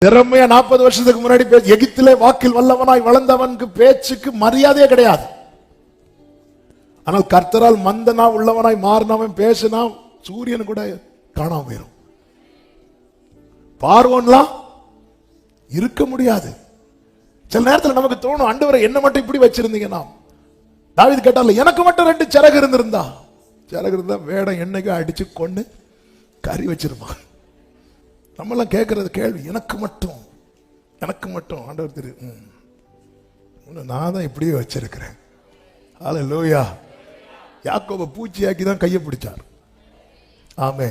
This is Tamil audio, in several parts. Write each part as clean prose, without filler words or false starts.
திறமையா 40 வருஷத்துக்கு முன்னாடி எகிப்திலே வாக்கில் வல்லவனாய் வளர்ந்தவனுக்கு பேச்சுக்கு மரியாதையே கிடையாது. ஆனால் கர்த்தரால் மந்தனா உள்ளவனாய் மாறினவன் பேசினா சூரியன் கூட காணாம போயிரும். பார்வோன்லாம் இருக்க முடியாது. சில நேரத்தில் நமக்கு தோணும், ஆண்டவரே என்ன மட்டும் இப்படி வச்சிருந்தீங்க. நாம் தாவீது கேட்டால எனக்கு மட்டும் 2 சிறகு இருந்திருந்தா, சிறகு இருந்தா வேடம் என்னைக்கு அடிச்சு கொண்டு கறி வச்சிருப்பான். நம்மெல்லாம் கேட்கறது கேள்வி, எனக்கு மட்டும் ஆண்டவர் தெரியும், நான் தான் இப்படியே வச்சிருக்கிறேன். ஹல்லேலூயா. யாக்கோபை பூச்சியாக்கி தான் கையை பிடிச்சார். ஆமே.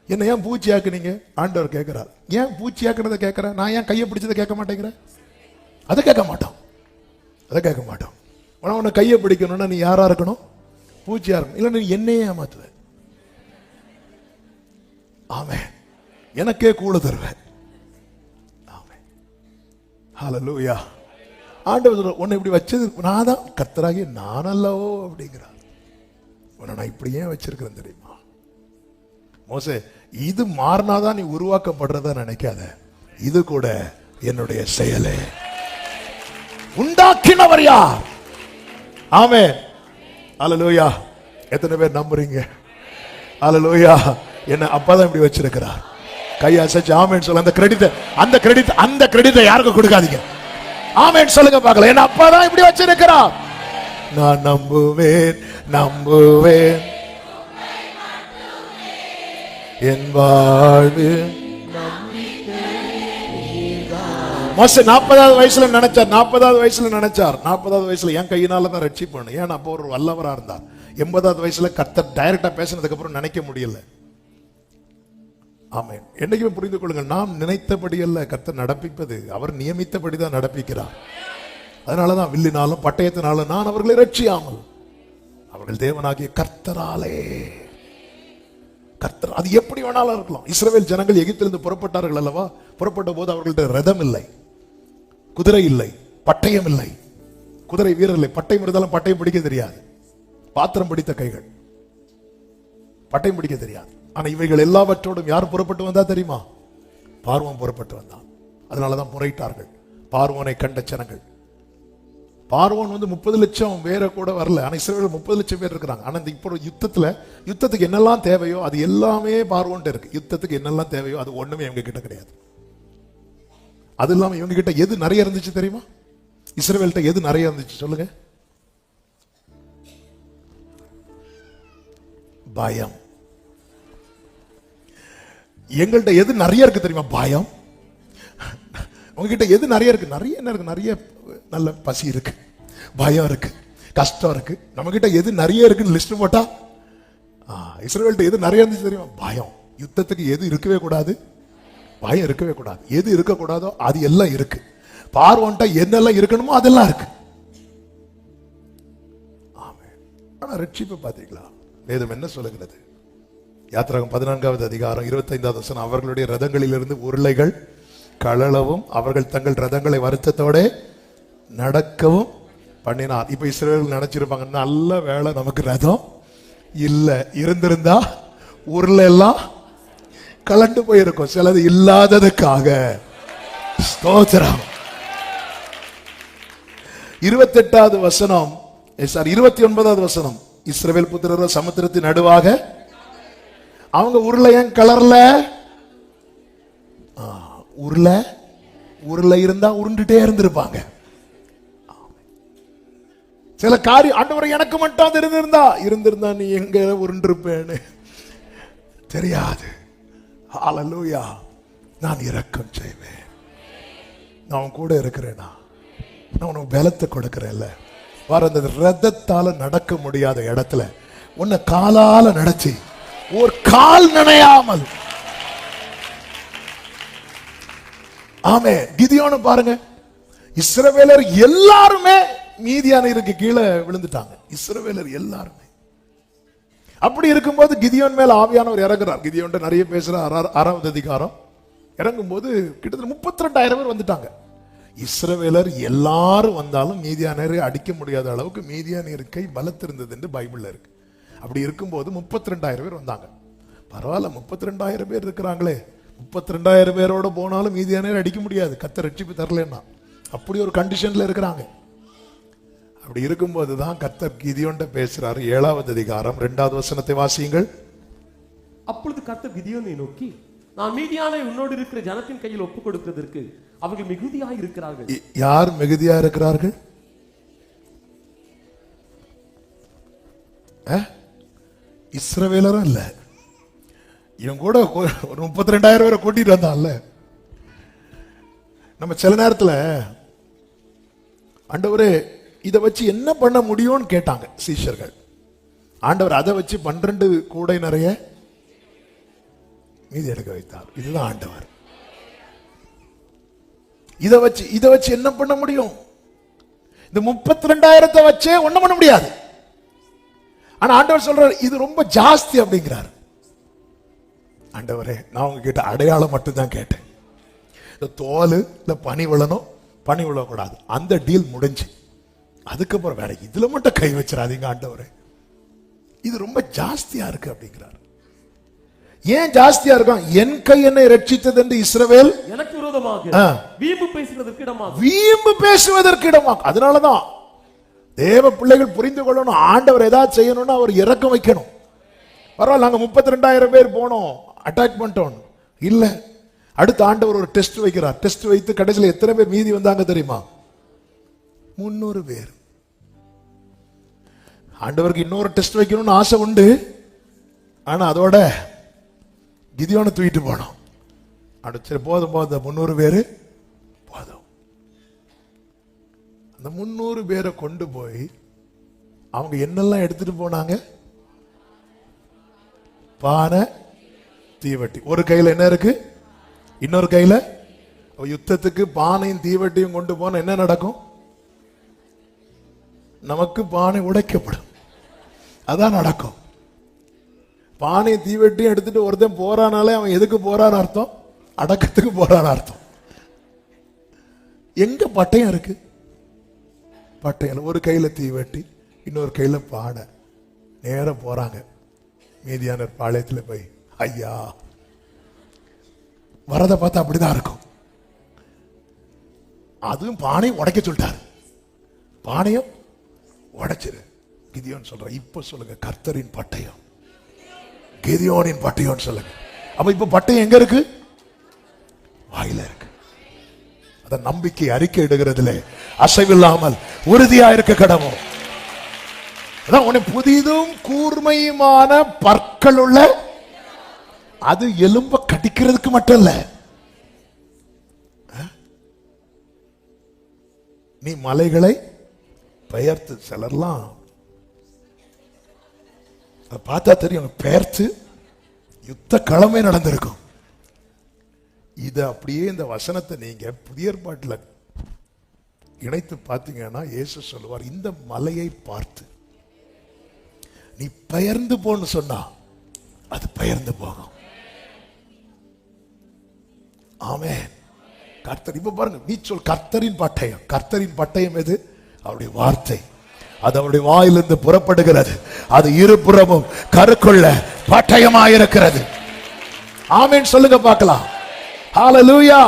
என்ன ஏன் பூச்சியாக்குனீங்க ஆண்டவர் கேட்கிறார். ஏன் பூச்சியாக்குனதை கேட்கிறேன், நான் ஏன் கையை பிடிச்சதை கேட்க மாட்டேங்கிறேன்? அதை கேட்க மாட்டோம். உன்னை கையை பிடிக்கணும்னா நீ யாரா இருக்கணும்? பூச்சியா இருக்கணும். இல்லை நீ என்னையே ஏமாத்துவ. ஆமே. எனக்கே கூட தருவேன். ஆமே. ஹல்லேலூயா. ஆண்டவர் உன்னை இப்படி வச்சது நான் தான் கர்த்தராகிய நான் அல்லவோ அப்படிங்கிறார். உன்னை நான் இப்படி ஏன் வச்சிருக்கிறேன் தெரியுமா? மோசே, இது மாறினாதான் நீ உருவாக்கப்படுறதா நினைக்காத, இது கூட என்னுடைய செயலே. உண்டாக்கினவர் யார்? ஆமென். ஹல்லேலூயா. எத்தனை பேர் நம்புறீங்க? ஹல்லேலூயா. என்ன அப்பாதான் இப்படி வச்சிருக்கிறார். கை அசைச்சு ஆமென் சொல்ல. அந்த கிரெடிட் யாருக்கும் கொடுக்காதீங்க. ஆமென் சொல்லுங்க பார்க்கலாம். என்ன அப்பாதான் இப்படி வச்சிருக்கிறார். நான் நம்புவேன் என் வாழ்வு. மோசே 40வது வயசுல நினைச்சார் 40வது வயசுல என் கையினால தான் ரட்சிப்பேன். ஏன் அப்போ ஒரு வல்லவரா இருந்தார். 80வது வயசுல கர்த்தர் டைரக்டா பேசினதுக்கு அப்புறம் நினைக்க முடியல. ஆமென். என்னைக்குமே புரிந்து கொள்ளுங்கள், நாம் நினைத்தபடி அல்ல கர்த்தர் நடப்பிப்பது, அவர் நியமித்தபடிதான் நடப்பிக்கிறார். அதனாலதான் வில்லினாலும் பட்டயத்தினாலும் நான் அவர்களை ரட்சியாமல், அவர்கள் தேவனாகிய கர்த்தராலே. கர்த்தர் அது எப்படி வேணாலும் இருக்கலாம். இஸ்ரவேல் ஜனங்கள் எகிப்திலிருந்து புறப்பட்டார்கள் அல்லவா? புறப்பட்ட போது அவர்கள்ட்ட ரதம் இல்லை, குதிரை இல்லை, பட்டயம் இல்லை, குதிரை வீரர் இல்லை. பட்டயம் இருந்தாலும் பட்டயம் பிடிக்க தெரியாது. பாத்திரம் பிடித்த கைகள், பட்டயம் பிடிக்க தெரியாது. ஆனா இவைகள் எல்லாவற்றோடும் யார் புறப்பட்டு வந்தா தெரியுமா? பார்வோன் புறப்பட்டு வந்தான். அதனாலதான் முறையிட்டார்கள் பார்வோனை கண்ட ஜனங்கள். பார்வோன் 30 லட்சம் வேற கூட வரல. ஆனா இஸ்ரவேல் 30 லட்சம் பேர் இருக்கிறாங்க. ஆனா இப்போ யுத்தத்துக்கு என்னெல்லாம் தேவையோ அது எல்லாமே பார்வோன்ட்டு இருக்கு. யுத்தத்துக்கு என்னெல்லாம் தேவையோ அது ஒண்ணுமே இவங்க கிட்ட கிடையாது. அது இல்லாம இவங்க கிட்ட எது நிறைய இருந்துச்சு தெரியுமா? இஸ்ரவேல்கிட்ட எது நிறைய இருந்துச்சு சொல்லுங்க? பயம். எங்கள்கிட்ட எது நிறைய இருக்கு தெரியுமா? பயம். உங்ககிட்ட எது நிறைய இருக்கு? நிறைய நல்ல பசி இருக்கு, பயம் இருக்கு, கஷ்டம் இருக்கு. நம்ம கிட்ட எது நிறைய இருக்குன்னு லிஸ்ட் போட்டா, இஸ்ரவேல்கிட்ட எது நிறைய இருந்துச்சு தெரியுமா? பயம். யுத்தத்துக்கு எது இருக்கவே கூடாது? பயம் இருக்கவே கூடாது. எது இருக்கக்கூடாதோ அது எல்லாம் இருக்கு. பார்வோன்ட்ட என்னெல்லாம் இருக்கணுமோ அதெல்லாம் இருக்கு. ஆனா ரட்சிப்பு பாத்தீங்களா? வேதம் என்ன சொல்லுகிறது? யாத்திராகமம் 14வது அதிகாரம் 25வது வசனம், அவர்களுடைய ரதங்களிலிருந்து உருளைகள் கழலவும் அவர்கள் தங்கள் ரதங்களை வருத்தத்தோட நடக்கவும் பண்ணினார். இப்ப இஸ்ரவேல் நினைச்சிருப்பாங்க, நல்ல வேலை நமக்கு ரதம் இல்ல, இருந்திருந்தா உருளை எல்லாம் கலண்டு போயிருக்கும். சிலது இல்லாததுக்காக ஸ்தோத்திரம். 28வது வசனம், 29வது வசனம், இஸ்ரவேல் புத்திரர் சமுத்திரத்தின் நடுவாக அவங்க உருளையன் கலர்ல, உருளை இருந்தா உருண்டுட்டே இருந்திருப்பாங்க. சில காரியம் ஆண்டவரை எனக்கு மட்டும் அது இருந்திருந்தா நீ எங்க உருண்டிருப்பேன்னு தெரியாது. ஹல்லேலூயா. நான் இரக்கம் செய்வேன். நான் கூட இருக்கிறேனா? நான் உனக்கு பலத்தை கொடுக்கிறேன்ல. வர அந்த ரதத்தால நடக்க முடியாத இடத்துல உன்னை காலால நடச்சி ஒரு கால் நனையாமல். ஆமே. கிதியோனை பாருங்க, இஸ்ரவேலர் எல்லாருமே மீதியானருக்கு கீழே விழுந்துட்டாங்க. இஸ்ரவேலர் எல்லாருமே. அப்படி இருக்கும்போது கிதியோன் மேல ஆவியானவர் இறங்குறார். கிதியோன் நிறைய பேசுறார். 6வது அதிகாரம் இறங்கும் போது கிட்டத்தட்ட 32,000 பேர் வந்துட்டாங்க. இஸ்ரவேலர் எல்லாரும் வந்தாலும் மீதியானரை அடிக்க முடியாத அளவுக்கு மீதியானியர் கை பலத்திருந்தது என்று பைபிள்ல இருக்கு. அப்படி இருக்கும்போது 32,000 பேர் வந்தாங்க. பரவாயில்ல, 32,000 பேர் இருக்கிறாங்களே, 32,000 பேரோட போனாலும் மீதியானவர் அடிக்க முடியாது, கர்த்தர் ரட்சிப்பு தரலன்னா. அப்படி ஒரு கண்டிஷன்ல இருக்கிறாங்க. அப்படி இருக்கும்போது தான் கர்த்தர் கிதியோன்ட்ட பேசுறாரு. 7வது அதிகாரம் 2வது வசனத்தை வாசியுங்கள். அப்பொழுது கர்த்தர் கிதியோனை நோக்கி, நான் மீதியானை உன்னோடு இருக்கிற ஜனத்தின் கையில் ஒப்புக் கொடுக்கிறதற்கு அவர்கள் மிகுதியாய் இருக்கிறார்கள். யார் மிகுதியா இருக்கிறார்கள்? இஸ்ரவேலரும் இல்ல, இவன் கூட ஒரு 32,000 பேரை கூட்டிட்டு வந்தான்ல. நம்ம சில நேரத்தில் ஆண்டவரே இதை வச்சு என்ன பண்ண முடியும்னு கேட்டாங்க சீஷர்கள். ஆண்டவர் அதை வச்சு 12 கூடை நிறைய மீதி எடுக்க வைத்தார். இதுதான் ஆண்டவர். இதை வச்சு என்ன பண்ண முடியும்? இந்த 32,000 வச்சே ஒண்ணும் பண்ண முடியாது. ஆனா ஆண்டவர் சொல்றாரு இது ரொம்ப ஜாஸ்தி அப்படிங்கிறார். ஆண்டவரே நான் உங்ககிட்ட அடையாளம் மட்டும்தான் கேட்டேன். இந்த தோல் இந்த பனி விழணும், பனி விழக்கூடாது, அந்த டீல் முடிஞ்சு. அதுக்கப்புறம் வேற இதுல மட்டும் கை வச்சிடாதீங்க ஆண்டவரே, இது ரொம்ப ஜாஸ்தியா இருக்கு அப்படிங்கிறார். ஏன் ஜாஸ்தியா இருக்கும்? என் கை என்னை ரட்சித்தது என்று இஸ்ரவேல் எனக்கு விரோதமாக வீம்பு பேசுவதற்கு இடமாகும். அதனாலதான் தேவ பிள்ளைகள் புரிந்து கொள்ளணும், ஆண்டவர் ஏதாவது செய்யணும்னா அவர் இறக்கம் வைக்கணும். பரவாயில்ல, நாங்க 32,000 பேர் போனோம், அட்டாக் பண்ணிட்டோம் இல்ல. அடுத்த ஆண்டவர் ஒரு டெஸ்ட் வைக்கிறார். டெஸ்ட் வைத்து கடைசியில் எத்தனை பேர் மீதி வந்தாங்க தெரியுமா? 300 பேர். ஆண்டவருக்கு இன்னொரு டெஸ்ட் வைக்கணும்னு ஆசை உண்டு. ஆனா அதோட கிதியோனை தூக்கிட்டு போனோம். அடுத்த போதும் 300 பேரு போதும். அந்த 300 பேரை கொண்டு போய் அவங்க என்னெல்லாம் எடுத்துட்டு போனாங்க? பானை, தீவட்டி. ஒரு கையில என்ன இருக்கு, இன்னொரு கையில. யுத்தத்துக்கு பானையும் தீவட்டியும் கொண்டு போன என்ன நடக்கும்? நமக்கு பானை உடைக்கப்படும். அதான் நடக்கும். பானை தீவட்டியும் எடுத்துட்டு ஒருத்தன் போறானாலே அவன் எதுக்கு போறான்னு அர்த்தம்? அடக்கத்துக்கு போறான்னு அர்த்தம். எங்க பட்டயம் இருக்கு? பட்டயம். ஒரு கையில தீவட்டி, இன்னொரு கையில பானை. நேரம் போறாங்க மீதியான பாளையத்தில் போய். ஐயா, வரத பார்த்தா அப்படிதான் இருக்கும். அதுவும் பானையும் உடைக்க சொல்லிட்டாரு. பானையும் உடைச்சிரு. கிதியோன் சொல்ற, இப்ப சொல்லுங்க கர்த்தரின் பட்டயம், கிதியோனின் பட்டயம் சொல்லுங்க. அப்ப இப்ப பட்டயம் எங்க இருக்கு? வாயில இருக்கு. அத நம்பிக்கை அறிக்கை இடுகிறதுல அசைவில்லாமல் உறுதியா இருக்க கடவும். அதான் உன்னை புதிதும் கூர்மையுமான பற்கள் உள்ள, அது எலும்ப கடிக்கிறதுக்கு மட்டும் இல்ல. நீ மலைகளை பெயர்த்து, சிலர்லாம் பார்த்தா தெரியும், பெயர்த்து யுத்த களமே நடந்திருக்கும். இத அப்படியே இந்த வசனத்தை நீங்க புதிய ஏற்பாட்டில் இணைத்து பார்த்தீங்கன்னா இயேசு சொல்லுவார், இந்த மலையை பார்த்து நீ பெயர்ந்து போன்னு சொன்னா அது பெயர்ந்து போகும். ஆமென். கர்த்தர். இப்ப பாருங்க, நீ சொல் கர்த்தரின் பட்டயம். கர்த்தரின் பட்டயம் எது? அவருடைய வார்த்தை. அது அவருடைய வாயிலிருந்து புறப்படுகிறது. அது இருபுறமும் கருக்குள்ள பட்டயமாயிருக்கிறது. ஆமென் சொல்லுங்க பார்க்கலாம். ஹalleluya.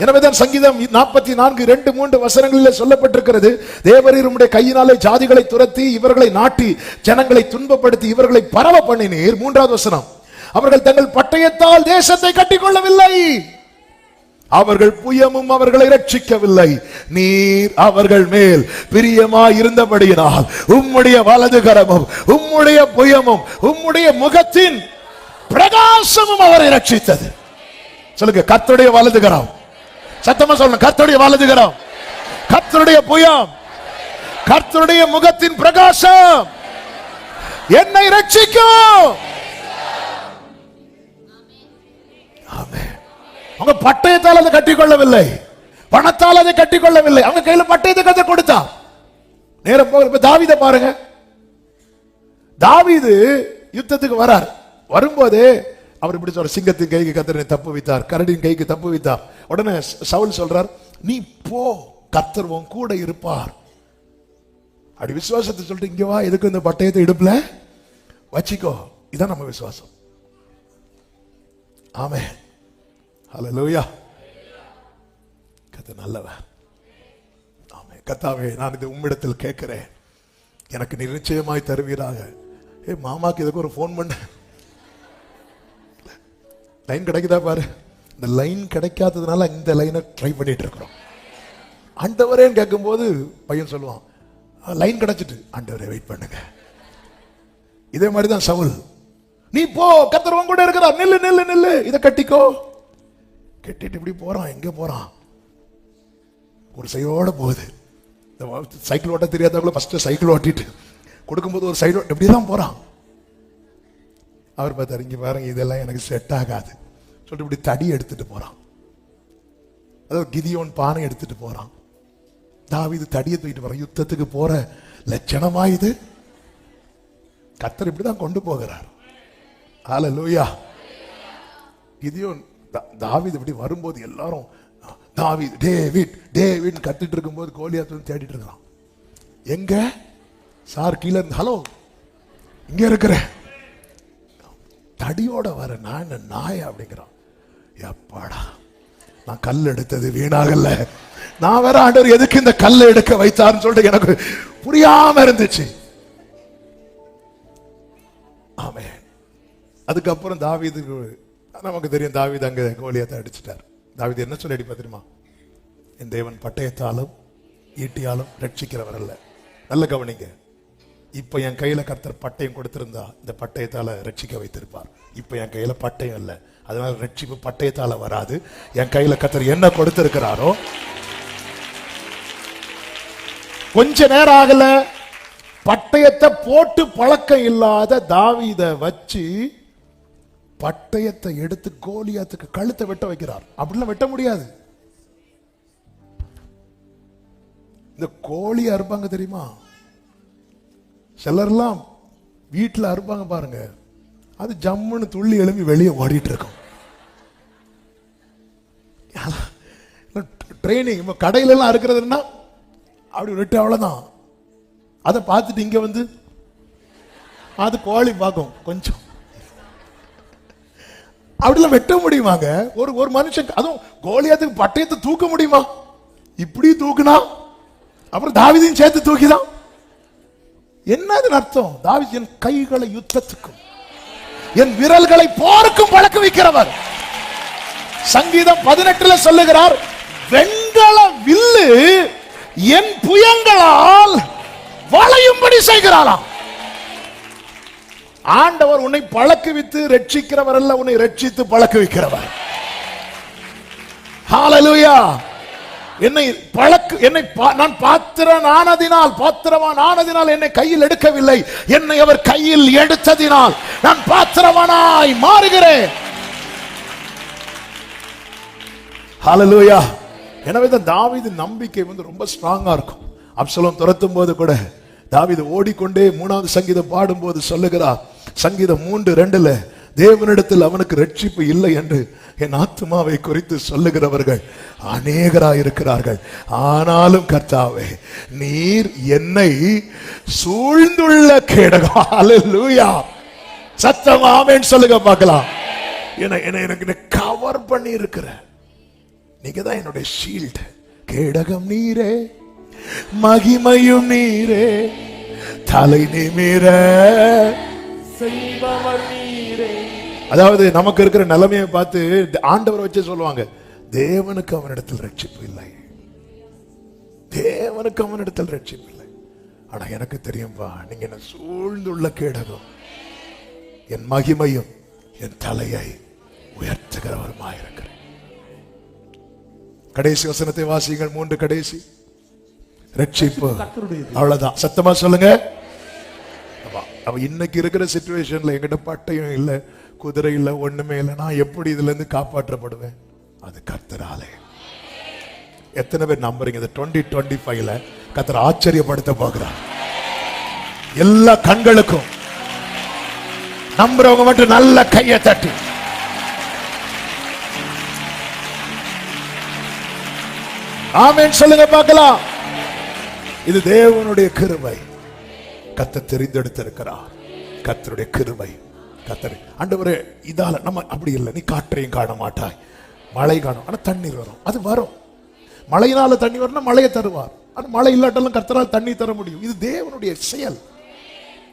எனவேதான் சங்கீதம் 44:2-3 வசனங்களில் சொல்லப்பட்டிருக்கிறது, தேவரீர் உம்முடைய கையினாலே ஜாதிகளை துரத்தி இவர்களை நாட்டி ஜனங்களை துன்பப்படுத்தி இவர்களை பரவ பண்ணினீர். 3வது வசனம், அவர்கள் தங்கள் பட்டயத்தால் தேசத்தை கட்டிக்கொள்ளவில்லை, அவர்கள் புயமும் அவர்களை ரட்சிக்கவில்லை. நீர் அவர்கள் மேல் பிரியமாய் இருந்தபடியினால் உம்முடைய வலது கரமும் உம்முடைய புயமும் உம்முடைய முகத்தின் பிரகாசமும் அவரை ரட்சித்தது. சொல்லுங்க, கர்த்தருடைய வலது கரம். சத்தமா சொல்லணும், கர்த்தருடைய வலது கரம், கர்த்தருடைய புயம், கர்த்தருடைய முகத்தின் பிரகாசம் என்னை ரட்சிக்கும். ஆமென். அவங்க பட்டயத்தால் அதை கட்டிக்கொள்ளவில்லை, பணத்தால் அதை கட்டிக்கொள்ளவில்லை. அவங்க கையில பட்டயத்தை கதை கொடுத்தா நேரம் போக. தாவீதை பாருங்க, தாவீது யுத்தத்துக்கு வரார். வரும்போது அவர் இப்படி சொல்ற, சிங்கத்தின் கைக்கு கர்த்தர் தப்பு வைத்தார், கரடியின் கைக்கு தப்பு வைத்தார். உடனே சவுல் சொல்றார், நீ போ, கர்த்தர் உன் கூட இருப்பார். அப்படி விசுவாசத்தை சொல்லிட்டு இங்க வா, எதுக்கு இந்த பட்டயத்தை இடுப்புல வச்சிக்கோ. இதான் நம்ம விசுவாசம். ஆமென். ஹல்லேலூயா. கர்த்தர் நல்லவர். ஆமென். கர்த்தாவே, நான் இது உம்மிடத்தில் கேட்கிறேன், எனக்கு நிச்சயமாய் தருவீராக. மாமாக்கு இதுக்கு ஒரு ஃபோன் பண்ண, லைன் கிடைக்குதா பாரு. இந்த லைன் கிடைக்காததுனால இந்த லைனை ட்ரை பண்ணிட்டு இருக்கிறோம். ஆண்டவரேன்னு கேட்கும்போது பையன் சொல்லுவான், லைன் கிடைச்சிட்டு, ஆண்டவரே வெயிட் பண்ணுங்க. இதே மாதிரி தான் சவுல், நீ போ, கர்த்தர் உன் கூட இருக்கிறார், நில்லு நில்லு நில்லு, இதை கட்டிக்கோ. கட்டிட்டு இப்படி போறான். எங்க போறான்? ஒரு சைடோட போகுது. சைக்கிள் ஓட்ட தெரியாதவங்கள ஃபர்ஸ்ட் சைக்கிள் ஓட்டிட்டு கொடுக்கும்போது ஒரு சைடு இப்படிதான் போறான். அவர் பார்த்தாரு, இங்க பாருங்க, இதெல்லாம் எனக்கு செட் ஆகாது சொல்லிட்டு இப்படி தடி எடுத்துட்டு போறான். அதாவது கிதியோன் பானை எடுத்துட்டு போறான். தாவீது தடியை தூக்கிட்டு போறான். யுத்தத்துக்கு போற லட்சணமா இது? கர்த்தர் இப்படிதான் கொண்டு போகிறார். ஹல்லேலூயா. கிதியோன் தாவீது இப்படி வரும்போது எல்லாரும் தாவீது டேவிட் டேவிட் கத்திட்டு இருக்கும்போது கோலியாத் வந்து தேடிட்டு இருக்கான். எங்க சார் கீழே இருந்து, ஹலோ இங்க இருக்கிற, தடியோட வர நான் நாய அப்படிங்கிறான். எப்பாடா, நான் கல் எடுத்தது வீணாகல, நான் வேற ஆண்டவர் எதுக்கு இந்த கல்லை எடுக்க வைத்தார்னு சொல்லிட்டு எனக்கு புரியாம இருந்துச்சு. ஆமென். அதுக்கப்புறம் தாவீதுக்கு நமக்கு தெரியும், தாவீது அங்க கோலியாத்தை அடிச்சிட்டார். தாவீது என்ன சொல்லி அடிப்பா தெரியுமா? என் தேவன் பட்டயத்தாலும் ஈட்டியாலும் ரட்சிக்கிறவர் அல்ல. நல்ல கவனிங்க. இப்ப என் கையில கர்த்தர் பட்டயம் கொடுத்திருந்தா இந்த பட்டயத்தால ரட்சிக்க வைத்திருப்பார். இப்ப என் கையில பட்டயம் இல்ல, அதனால ரட்சிப்பு பட்டயத்தால வராது. என் கையில கர்த்தர் என்ன கொடுத்திருக்கிறாரோ, கொஞ்ச நேரம் ஆகல, பட்டயத்தை போட்டு பழக்கம் இல்லாத தாவீத வச்சு பட்டயத்தை எடுத்து கோலியாத்துக்கு கழுத்தை வெட்ட வைக்கிறார். அப்படிலாம் வெட்ட முடியாது. இந்த கோழி அறுப்பாங்க தெரியுமா? சிலர்லாம் வீட்டில் அறுப்பாங்க பாருங்க, அது ஜம்முன்னு துள்ளி எழும்பி வெளியே ஓடிட்டு இருக்கும். ட்ரைனிங் கடையில எல்லாம் அறுக்கிறதுன்னா அப்படி வெட்டு, அவ்வளவுதான். அதை பார்த்துட்டு இங்க வந்து அது கோழி பார்க்கும் கொஞ்சம். அப்படிலாம் வெட்ட முடியுமாங்க? ஒரு மனுஷன், அதுவும் கோலியாத்துக்கு பட்டயத்தை தூக்க முடியுமா? இப்படி தூக்குனா அப்புறம் தாவீதையும் சேர்த்து தூக்கிதான். என்னது அர்த்தம்? தாவீது என் கைகளை யுத்தத்துக்கும் என் விரல்களை போருக்கும் பழக்க வைக்கிறவர். சங்கீதம் 18 சொல்லுகிறார், வெண்கல வில்லு என் புயங்களால் வளையும்படி செய்கிறாராம். ஆண்டவர் உன்னை பழக்குவித்து ரட்சிக்கிறவர் அல்ல, உன்னை ரட்சித்து பழக்க வைக்கிறவர். ஹல்லேலூயா. நான் பாத்திரவான் ஆனதினால் என்னை கையில் எடுக்கவில்லை, என்னை அவர் கையில் எடுத்ததினால் நான் பாத்திரவானாய் மாறுகிறேன். ஹல்லேலூயா. எனவே தான் தாவீது நம்பிக்கை ரொம்ப ஸ்ட்ராங்கா இருக்கும். அப்சலோம் துரத்தும் போது கூட தாவீது ஓடிக்கொண்டே 3வது சங்கீதம் பாடும்போது சொல்லுகிறார், சங்கீதம் 3:2, தேவனிடத்தில் அவனுக்கு ரட்சிப்பு இல்லை என்று என் ஆத்துமாவை குறித்து சொல்லுகிறவர்கள் அநேகராயிருக்கிறார்கள். ஆனாலும் கர்த்தாவே, நீர் என்னை சூழ்ந்துள்ள கேடகம். ஹல்லேலூயா. சத்தமா ஆமென் சொல்லுங்க பார்க்கலாம். எனக்கு கவர் பண்ணி இருக்கிற நீங்க தான் என்னுடைய ஷீல்ட். கேடகம் நீரே, மகிமையும் நீரே, தலை நிமிர செய்பவர் நீரே. அதாவது நமக்கு இருக்கிற நிலைமையை பார்த்து ஆண்டவர் வச்சு சொல்லுவாங்க, தேவனுக்கு அவனிடத்தில் ரட்சிப்பு இல்லை, தேவனுக்கு அவனிடத்தில் ரட்சிப்பு இல்லை. ஆனா எனக்கு தெரியும்பா, நீங்க என்ன சூழ்ந்துள்ள கேடகம், என் மகிமையும் என் தலையை உயர்த்துகிறவருமாயிருக்கிறேன். கடைசி வசனத்தை வாசிங்கள். 3 கடைசி. ரட்சிப்பு அவ்வளவுதான். சத்தமா சொல்லுங்க. அவ இன்னைக்கு இருக்கிற சிச்சுவேஷன்ல எங்கிட்ட பட்டயம் இல்ல, குதிரை இல்ல, ஒண்ணுமே இல்லை, நான் எப்படி இதுல இருந்து காப்பாற்றப்படுவேன்? அது கர்த்தராலே. எத்தனை பேர் நம்புறீங்க? 2025ல கர்த்தர் ஆச்சரியப்படுத்த போகிறார் எல்லா கண்களுக்கும். நம்புறவங்க மட்டும் நல்ல கையை தட்டி ஆமென் சொல்லுங்க பார்க்கலாம். இது தேவனுடைய கிருபை. கர்த்தர் தெரிந்தெடுத்திருக்கிறார். கர்த்தருடைய கிருபை. கர்த்தர் ஆண்டவரே, இதால நம்ம அப்படி இல்லை, நீ காற்றையும் காண மாட்டாய், மழை காணும், ஆனா தண்ணீர் வரும். அது வரும். மழையினால தண்ணி வரணும்னா மழையை தருவார். ஆனா மழை இல்லாட்டாலும் கர்த்தரால் தண்ணி தர முடியும். இது தேவனுடைய செயல்.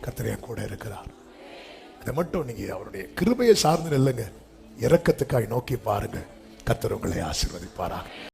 கர்த்தர் என் கூட இருக்கிறார். அதை மட்டும் நீங்க அவருடைய கிருபையை சார்ந்து இல்லைங்க, இரக்கத்துக்காய் நோக்கி பாருங்க. கர்த்தர் உங்களை ஆசீர்வதிப்பாராக.